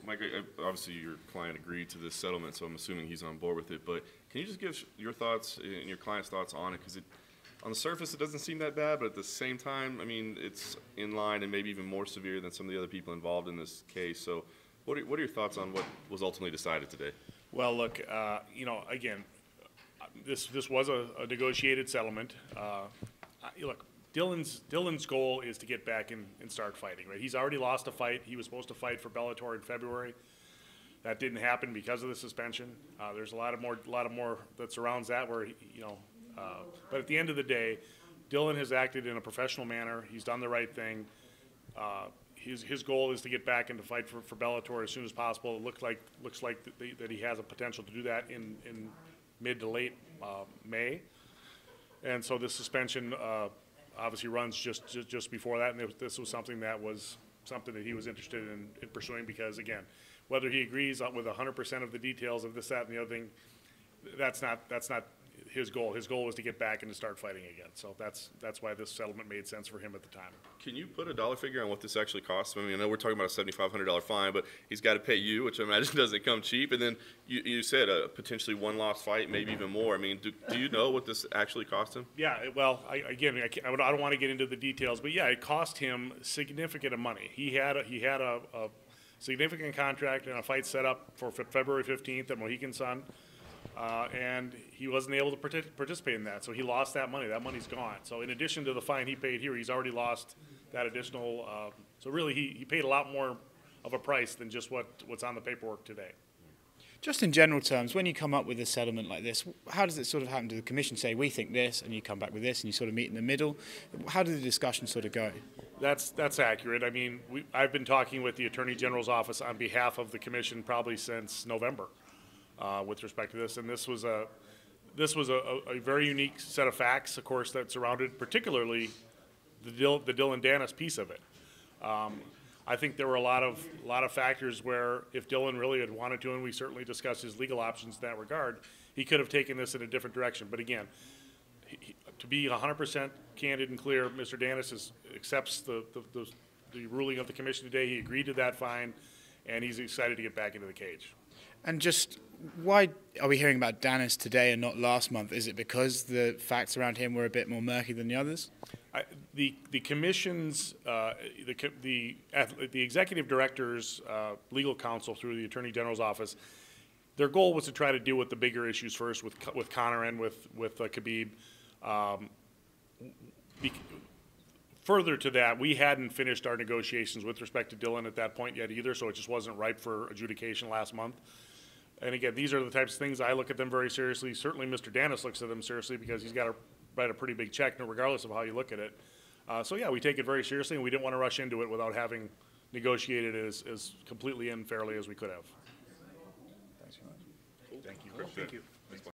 Mike, obviously your client agreed to this settlement, so I'm assuming he's on board with it. But can you just give your thoughts and your client's thoughts on it? Because on the surface, it doesn't seem that bad, but at the same time, I mean, it's in line and maybe even more severe than some of the other people involved in this case. So what are your thoughts on what was ultimately decided today? Well, look, you know, again, this was a negotiated settlement. Look, Dillon's goal is to get back and start fighting, right? He's already lost a fight. He was supposed to fight for Bellator in February. That didn't happen because of the suspension. There's a lot more that surrounds that where, you know, but at the end of the day, Dillon has acted in a professional manner. He's done the right thing. His goal is to get back and to fight for Bellator as soon as possible. It looks like that he has a potential to do that in mid to late May. And so this suspension obviously runs just before that, and this was something that he was interested in pursuing because, again, whether he agrees with 100% of the details of this, that, and the other thing, that's not his goal. His goal was to get back and to start fighting again. So that's why this settlement made sense for him at the time. Can you put a dollar figure on what this actually costs? I mean, I know we're talking about a $7,500 fine, but he's got to pay you, which I imagine doesn't come cheap. And then you said a potentially one lost fight, maybe even more. I mean, do you know what this actually cost him? Yeah, well, I don't want to get into the details, but yeah, it cost him significant of money. He had a significant contract and a fight set up for February 15th at Mohegan Sun. And he wasn't able to participate in that, so he lost that money. That money's gone. So in addition to the fine he paid here, he's already lost that additional. So really, he paid a lot more of a price than just what's on the paperwork today. Just in general terms, when you come up with a settlement like this, how does it sort of happen? Do the commission say, we think this, and you come back with this, and you sort of meet in the middle? How do the discussions sort of go? That's accurate. I mean, I've been talking with the Attorney General's office on behalf of the commission probably since November. With respect to this, and this was a very unique set of facts, of course, that surrounded particularly the Dillon Danis piece of it. I think there were a lot of factors where if Dillon really had wanted to, and we certainly discussed his legal options in that regard, he could have taken this in a different direction. But again, to be 100% candid and clear, Mr. Danis accepts the ruling of the commission today. He agreed to that fine, and he's excited to get back into the cage. And just why are we hearing about Danis today and not last month? Is it because the facts around him were a bit more murky than the others? The commission's the executive director's legal counsel through the Attorney General's office, their goal was to try to deal with the bigger issues first with Conor and with Khabib. Further to that, we hadn't finished our negotiations with respect to Dillon at that point yet either, so it just wasn't ripe for adjudication last month. And again, these are the types of things I look at them very seriously. Certainly Mr. Danis looks at them seriously because he's got to write a pretty big check regardless of how you look at it. So yeah, we take it very seriously, and we didn't want to rush into it without having negotiated it as completely and fairly as we could have. Thanks very much. Thank you. Thank you.